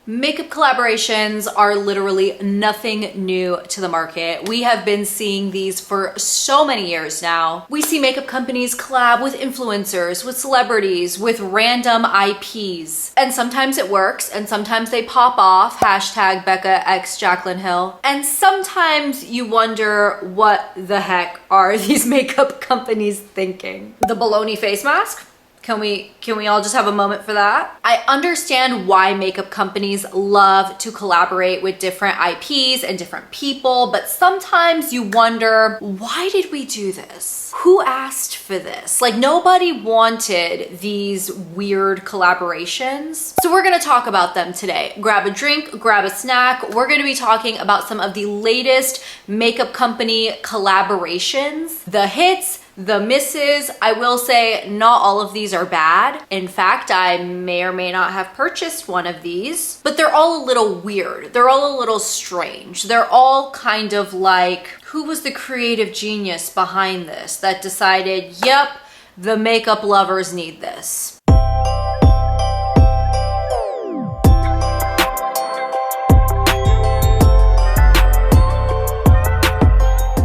Makeup collaborations are literally nothing new to the market. We have been seeing these for so many years now. We see makeup companies collab with influencers, with celebrities, with random IPs. And sometimes it works, and sometimes they pop off, hashtag Becca x Jaclyn Hill. And sometimes you wonder what the heck are these makeup companies thinking? The baloney face mask? Can we all just have a moment for that? I understand why makeup companies love to collaborate with different IPs and different people, but sometimes you wonder, why did we do this? Who asked for this? Like, nobody wanted these weird collaborations. So we're gonna talk about them today. Grab a drink, grab a snack. We're gonna be talking about some of the latest makeup company collaborations, the hits, the misses. I will say not all of these are bad. In fact, I may or may not have purchased one of these, but they're all a little weird. They're all a little strange. They're all kind of like, who was the creative genius behind this that decided, yep, the makeup lovers need this?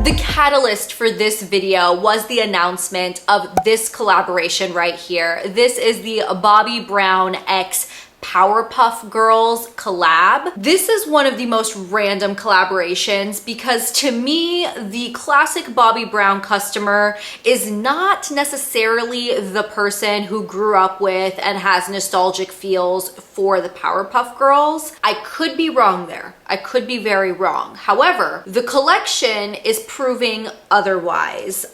The catalyst for this video was the announcement of this collaboration right here. This is the Bobbi Brown x Powerpuff Girls collab. This is one of the most random collaborations because to me, the classic Bobbi Brown customer is not necessarily the person who grew up with and has nostalgic feels for the Powerpuff Girls. I could be wrong there. I could be very wrong. However, the collection is proving otherwise.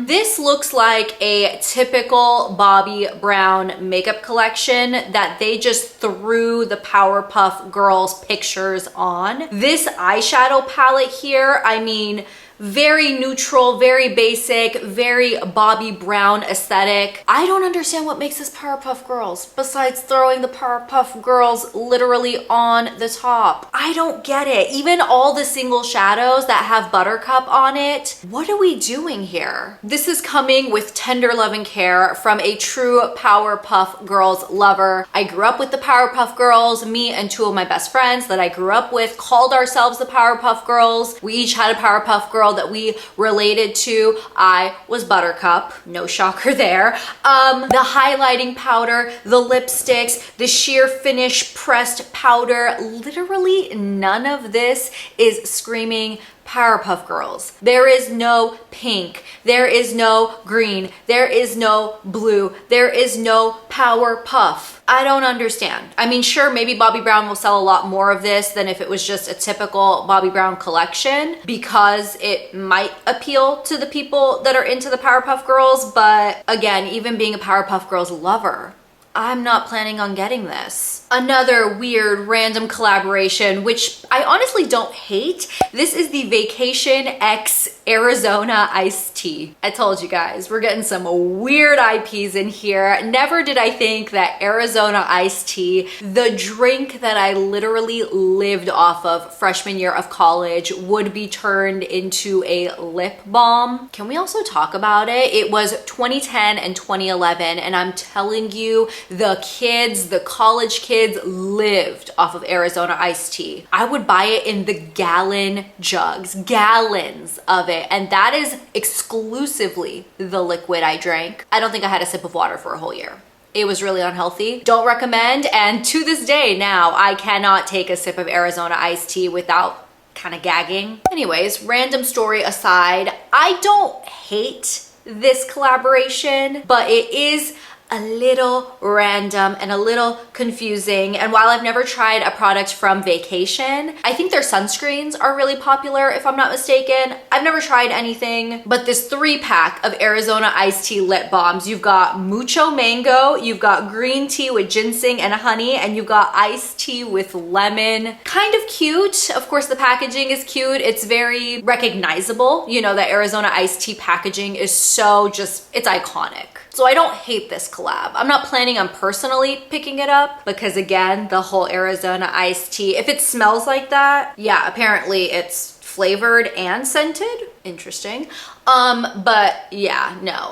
This looks like a typical Bobbi Brown makeup collection that they just threw the Powerpuff Girls pictures on. This eyeshadow palette here, I mean, very neutral, very basic, very Bobbi Brown aesthetic. I don't understand what makes this Powerpuff Girls besides throwing the Powerpuff Girls literally on the top. I don't get it. Even all the single shadows that have Buttercup on it. What are we doing here? This is coming with tender love and care from a true Powerpuff Girls lover. I grew up with the Powerpuff Girls. Me and two of my best friends that I grew up with called ourselves the Powerpuff Girls. We each had a Powerpuff Girl that we related to. I was Buttercup, no shocker there. The highlighting powder, the lipsticks, the sheer finish pressed powder, literally none of this is screaming Powerpuff Girls. There is no pink, there is no green, there is no blue, there is no Powerpuff. I don't understand. I mean, sure, maybe Bobbi Brown will sell a lot more of this than if it was just a typical Bobbi Brown collection because it might appeal to the people that are into the Powerpuff Girls, but again, even being a Powerpuff Girls lover, I'm not planning on getting this. Another weird random collaboration, which I honestly don't hate. This is the Vacation X Arizona iced tea. I told you guys, we're getting some weird IPs in here. Never did I think that Arizona iced tea, the drink that I literally lived off of freshman year of college, would be turned into a lip balm. Can we also talk about it? It was 2010 and 2011, and I'm telling you, the kids, the college kids lived off of Arizona iced tea. I would buy it in the gallon jugs, gallons of it. And that is exclusively the liquid I drank. I don't think I had a sip of water for a whole year. It was really unhealthy. Don't recommend. And to this day now, I cannot take a sip of Arizona iced tea without kind of gagging. Anyways, random story aside, I don't hate this collaboration, but it is a little random and a little confusing. And while I've never tried a product from Vacation, I think their sunscreens are really popular if I'm not mistaken. I've never tried anything, but this 3-pack of Arizona iced tea lip balms, you've got Mucho Mango, you've got green tea with ginseng and honey, and you've got iced tea with lemon. Kind of cute. Of course, the packaging is cute. It's very recognizable. You know, that Arizona iced tea packaging is so just, it's iconic. So I don't hate this collab. I'm not planning on personally picking it up because again, the whole Arizona iced tea, if it smells like that, yeah, apparently it's flavored and scented. interesting. But yeah, no,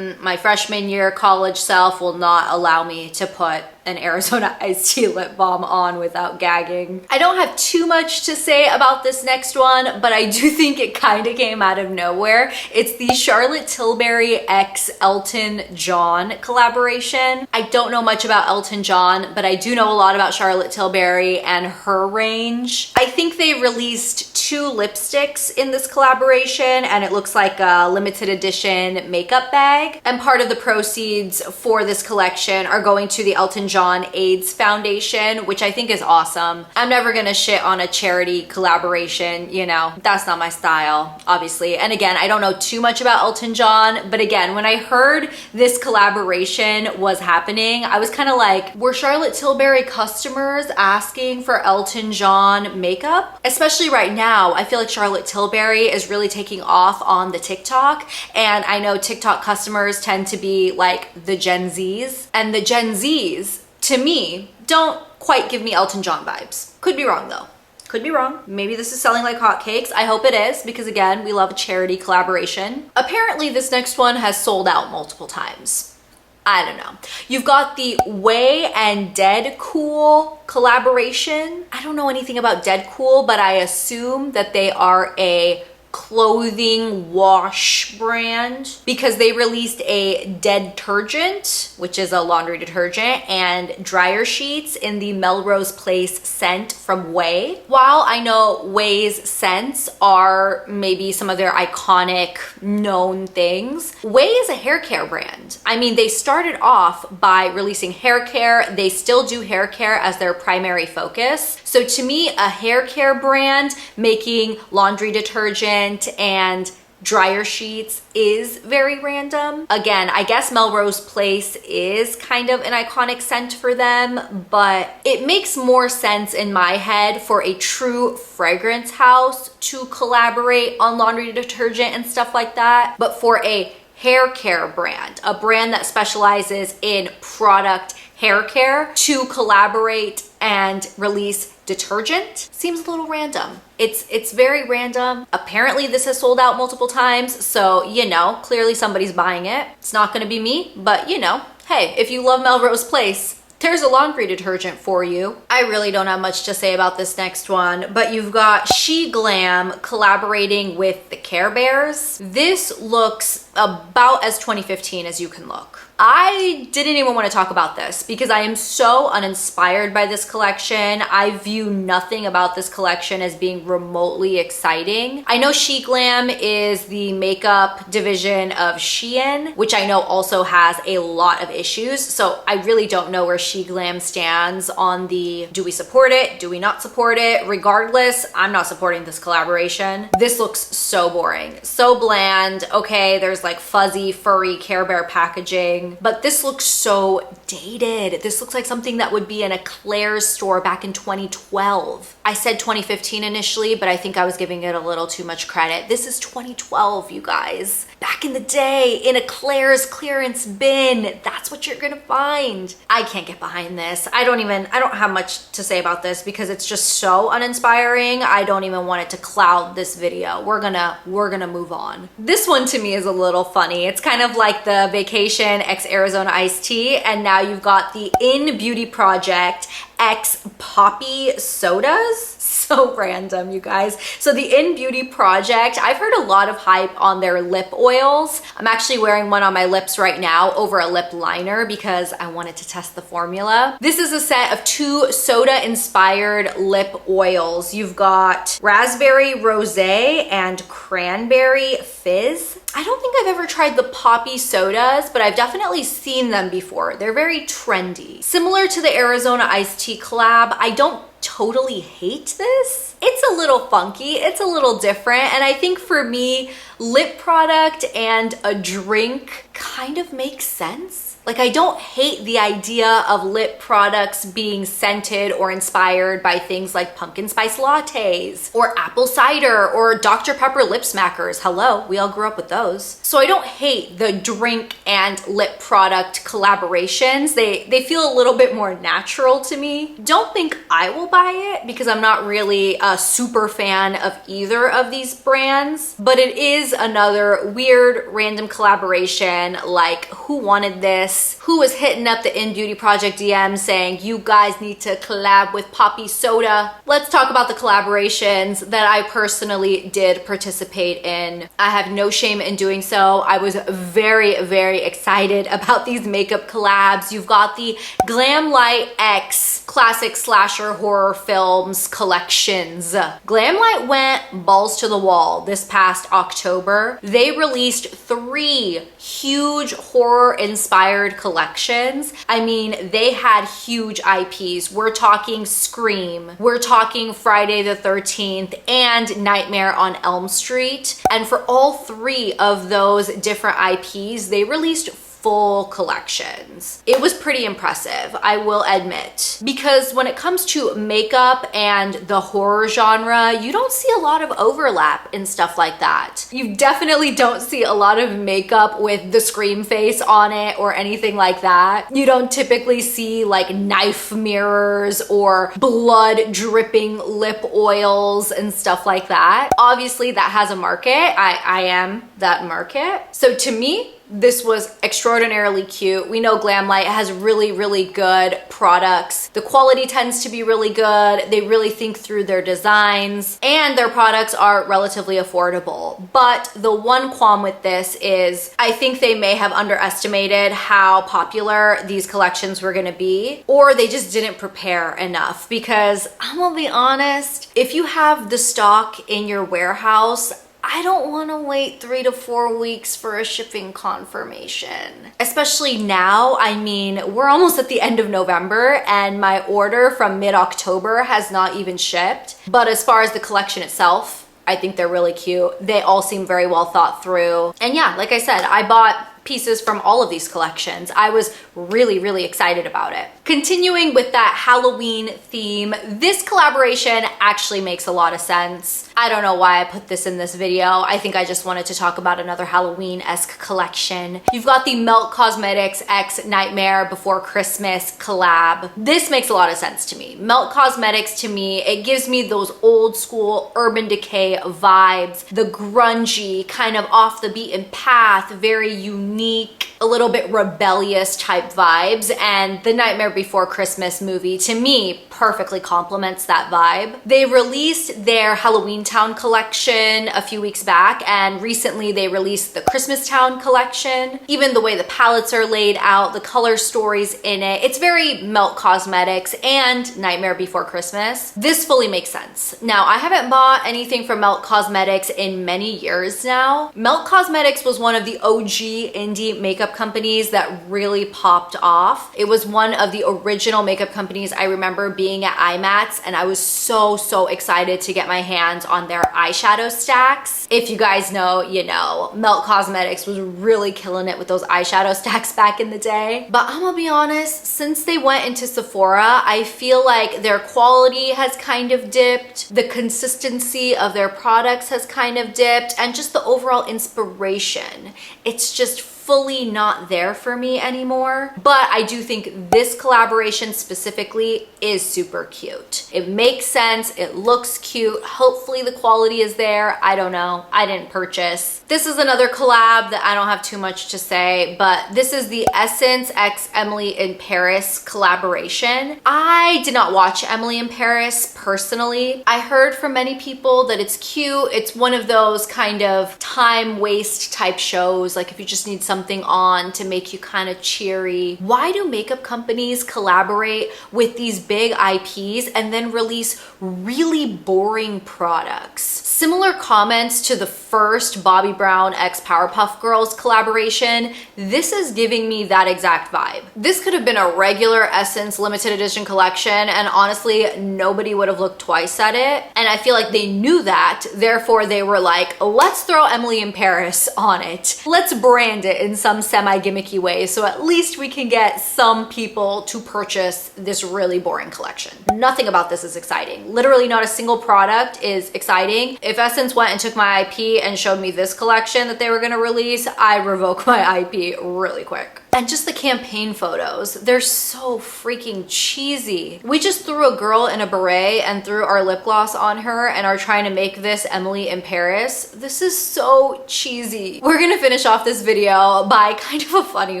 my freshman year college self will not allow me to put an Arizona iced tea lip balm on without gagging. I don't have too much to say about this next one, but I do think it kind of came out of nowhere. It's the Charlotte Tilbury x Elton John collaboration. I don't know much about Elton John, but I do know a lot about Charlotte Tilbury and her range. I think they released 2 lipsticks in this collaboration, and it looks like a limited edition makeup bag. And part of the proceeds for this collection are going to the Elton John AIDS Foundation, which I think is awesome. I'm never gonna shit on a charity collaboration, you know, that's not my style, obviously. And again, I don't know too much about Elton John, but again, when I heard this collaboration was happening, I was kind of like, were Charlotte Tilbury customers asking for Elton John makeup? Especially right now, I feel like Charlotte Tilbury is really taking off on the TikTok, and I know TikTok customers tend to be like the Gen Zs, and the Gen Zs, to me, don't quite give me Elton John vibes. Could be wrong though. Could be wrong. Maybe this is selling like hotcakes. I hope it is, because again, we love a charity collaboration. Apparently this next one has sold out multiple times. I don't know. You've got the OUAI and DedCool collaboration. I don't know anything about DedCool, but I assume that they are a clothing wash brand because they released a detergent, which is a laundry detergent, and dryer sheets in the Melrose Place scent from OUAI. While I know OUAI's scents are maybe some of their iconic known things, OUAI is a hair care brand. I mean, they started off by releasing hair care. They still do hair care as their primary focus. So to me, a hair care brand making laundry detergent and dryer sheets is very random. Again, I guess Melrose Place is kind of an iconic scent for them, but it makes more sense in my head for a true fragrance house to collaborate on laundry detergent and stuff like that. But for a hair care brand, a brand that specializes in product hair care, to collaborate and release detergent seems a little random. It's very random. Apparently this has sold out multiple times, so you know, clearly somebody's buying it. It's not gonna be me, but you know, hey, if you love Melrose Place, there's a laundry detergent for you. I really don't have much to say about this next one, but you've got SheGlam collaborating with the Care Bears. This looks about as 2015 as you can look. I didn't even want to talk about this because I am so uninspired by this collection. I view nothing about this collection as being remotely exciting. I know SheGlam is the makeup division of Shein, which I know also has a lot of issues. So I really don't know where SheGlam stands on the do we support it, do we not support it? Regardless, I'm not supporting this collaboration. This looks so boring, so bland. Okay, there's like fuzzy, furry Care Bear packaging, but this looks so dated. This looks like something that would be in a Claire's store back in 2012. I said 2015 initially, but I think I was giving it a little too much credit. This is 2012, you guys. Back in the day, in a Claire's clearance bin, that's what you're gonna find. I can't get behind this. I don't have much to say about this because it's just so uninspiring. I don't even want it to cloud this video. We're gonna move on. This one to me is a little funny. It's kind of like the Vacation x Arizona iced tea, and now you've got the iNNBeauty Project x Poppi sodas. So random, you guys. So the iNNBeauty Project, I've heard a lot of hype on their lip oils. I'm actually wearing one on my lips right now over a lip liner because I wanted to test the formula. This is a set of 2 soda-inspired lip oils. You've got raspberry rosé and cranberry fizz. I don't think I've ever tried the Poppi sodas, but I've definitely seen them before. They're very trendy. Similar to the Arizona iced tea collab, I don't totally hate this. It's a little funky, it's a little different, and I think for me, lip product and a drink kind of makes sense. Like, I don't hate the idea of lip products being scented or inspired by things like pumpkin spice lattes or apple cider or Dr. Pepper lip smackers. Hello, we all grew up with those. So I don't hate the drink and lip product collaborations. They feel a little bit more natural to me. Don't think I will buy it because I'm not really a super fan of either of these brands, but it is another weird random collaboration. Like, who wanted this? Who was hitting up the iNNBeauty Project DM saying, you guys need to collab with Poppi soda? Let's talk about the collaborations that I personally did participate in. I have no shame in doing so. I was very, very excited about these makeup collabs. You've got the Glamlite X classic slasher horror films collections. Glamlite went balls to the wall this past October. They released 3 huge horror inspired collections. I mean, they had huge IPs. We're talking Scream, we're talking Friday the 13th, and Nightmare on Elm Street. And for all 3 of those different IPs, they released full collections. It was pretty impressive, I will admit, because when it comes to makeup and the horror genre, you don't see a lot of overlap in stuff like that. You definitely don't see a lot of makeup with the Scream face on it or anything like that. You don't typically see like knife mirrors or blood dripping lip oils and stuff like that. Obviously that has a market. I am that market. So to me, this was extraordinarily cute. We know Glamlite has really, really good products. The quality tends to be really good. They really think through their designs, and their products are relatively affordable. But the one qualm with this is I think they may have underestimated how popular these collections were gonna be, or they just didn't prepare enough. Because I'm gonna be honest, if you have the stock in your warehouse, I don't want to wait 3 to 4 weeks for a shipping confirmation. Especially now, I mean, we're almost at the end of November and my order from mid-October has not even shipped. But as far as the collection itself, I think they're really cute. They all seem very well thought through. And yeah, like I said, I bought pieces from all of these collections. I was really, really excited about it. Continuing with that Halloween theme, this collaboration actually makes a lot of sense. I don't know why I put this in this video. I think I just wanted to talk about another Halloween-esque collection. You've got the Melt Cosmetics X Nightmare Before Christmas collab. This makes a lot of sense to me. Melt Cosmetics, to me, it gives me those old school Urban Decay vibes, the grungy, kind of off the beaten path, very unique, a little bit rebellious type vibes, and the Nightmare Before Christmas movie, to me, perfectly complements that vibe. They released their Halloween Town collection a few weeks back, and recently they released the Christmas Town collection. Even the way the palettes are laid out, the color stories in it, it's very Melt Cosmetics and Nightmare Before Christmas. This fully makes sense. Now, I haven't bought anything from Melt Cosmetics in many years now. Melt Cosmetics was one of the OG indie makeup companies that really popped off. It was one of the original makeup companies I remember being at IMATS, and I was so excited to get my hands on their eyeshadow stacks. If you guys know, you know, Melt Cosmetics was really killing it with those eyeshadow stacks back in the day. But I'm gonna be honest, since they went into Sephora, I feel like their quality has kind of dipped, the consistency of their products has kind of dipped, and just the overall inspiration. It's just fully not there for me anymore. But I do think this collaboration specifically is super cute. It makes sense, it looks cute, hopefully the quality is there. I don't know, I didn't purchase. This is another collab that I don't have too much to say, but this is the Essence x Emily in Paris collaboration. I did not watch Emily in Paris personally. I heard from many people that it's cute. It's one of those kind of time waste type shows, like if you just need something on to make you kind of cheery. Why do makeup companies collaborate with these big IPs and then release really boring products? Similar comments to the first Bobbi Brown x Powerpuff Girls collaboration. This is giving me that exact vibe. This could have been a regular Essence limited edition collection, and honestly, nobody would have looked twice at it. And I feel like they knew that, therefore they were like, let's throw Emily in Paris on it. Let's brand it in some semi-gimmicky way, so at least we can get some people to purchase this really boring collection. Nothing about this is exciting. Literally not a single product is exciting. If Essence went and took my IP and showed me this collection that they were gonna release, I'd revoke my IP really quick. And just the campaign photos, they're so freaking cheesy. We just threw a girl in a beret and threw our lip gloss on her and are trying to make this Emily in Paris. This is so cheesy. We're gonna finish off this video by kind of a funny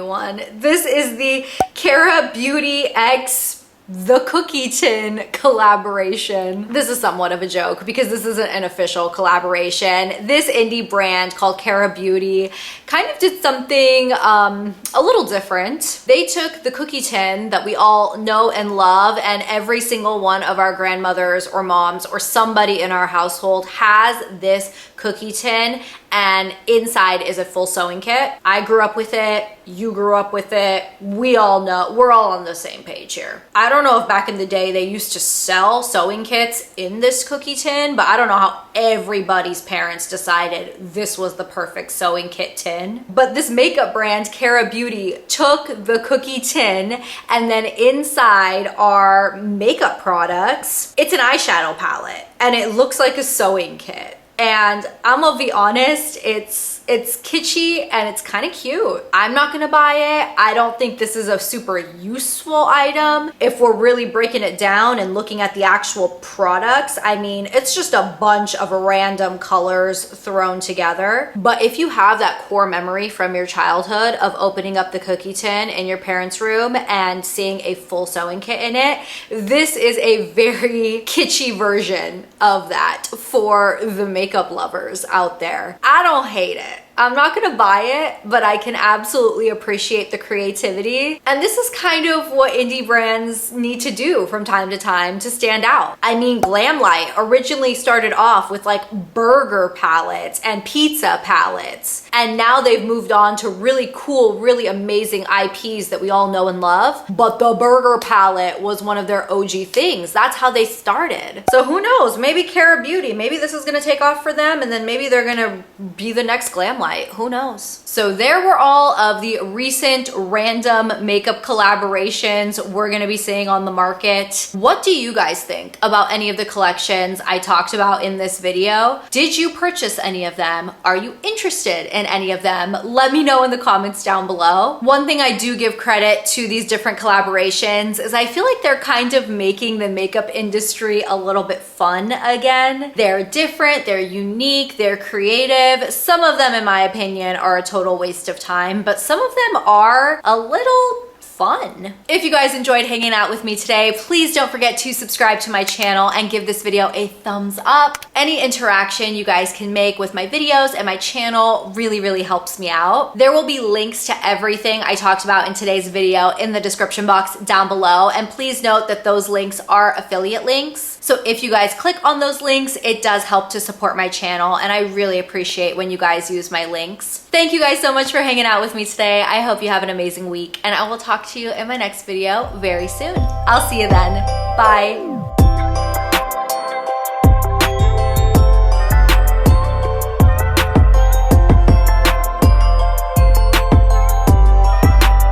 one. This is the Cara Beauty X The Cookie Tin collaboration. This is somewhat of a joke because this isn't an official collaboration. This indie brand called Cara Beauty kind of did something a little different. They took the cookie tin that we all know and love, and every single one of our grandmothers or moms or somebody in our household has this cookie tin, and inside is a full sewing kit. I grew up with it, you grew up with it, we all know, we're all on the same page here. I don't know if back in the day they used to sell sewing kits in this cookie tin, but I don't know how everybody's parents decided this was the perfect sewing kit tin. But this makeup brand, Cara Beauty, took the cookie tin, and then inside are makeup products. It's an eyeshadow palette and it looks like a sewing kit. And I'm gonna be honest, it's kitschy and it's kind of cute. I'm not gonna buy it. I don't think this is a super useful item. If we're really breaking it down and looking at the actual products, I mean, it's just a bunch of random colors thrown together. But if you have that core memory from your childhood of opening up the cookie tin in your parents' room and seeing a full sewing kit in it, this is a very kitschy version of that for the makeup lovers out there. I don't hate it. I'm not gonna buy it, but I can absolutely appreciate the creativity. And this is kind of what indie brands need to do from time to time to stand out. I mean, Glamlite originally started off with like burger palettes and pizza palettes, and now they've moved on to really cool, really amazing IPs that we all know and love. But the burger palette was one of their OG things. That's how they started. So who knows, maybe Cara Beauty, maybe this is gonna take off for them, and then maybe they're gonna be the next Glamlite. Who knows? So there were all of the recent random makeup collaborations we're gonna be seeing on the market. What do you guys think about any of the collections I talked about in this video? Did you purchase any of them? Are you interested in any of them? Let me know in the comments down below. One thing I do give credit to these different collaborations is I feel like they're kind of making the makeup industry a little bit fun again. They're different, they're unique, they're creative. Some of them, in my opinion, are a total waste of time, but some of them are a little fun. If you guys enjoyed hanging out with me today, please don't forget to subscribe to my channel and give this video a thumbs up. Any interaction you guys can make with my videos and my channel really helps me out. There will be links to everything I talked about in today's video in the description box down below, and please note that those links are affiliate links. So if you guys click on those links, it does help to support my channel, and I really appreciate when you guys use my links. Thank you guys so much for hanging out with me today. I hope you have an amazing week, and I will talk to you in my next video very soon. I'll see you then. Bye.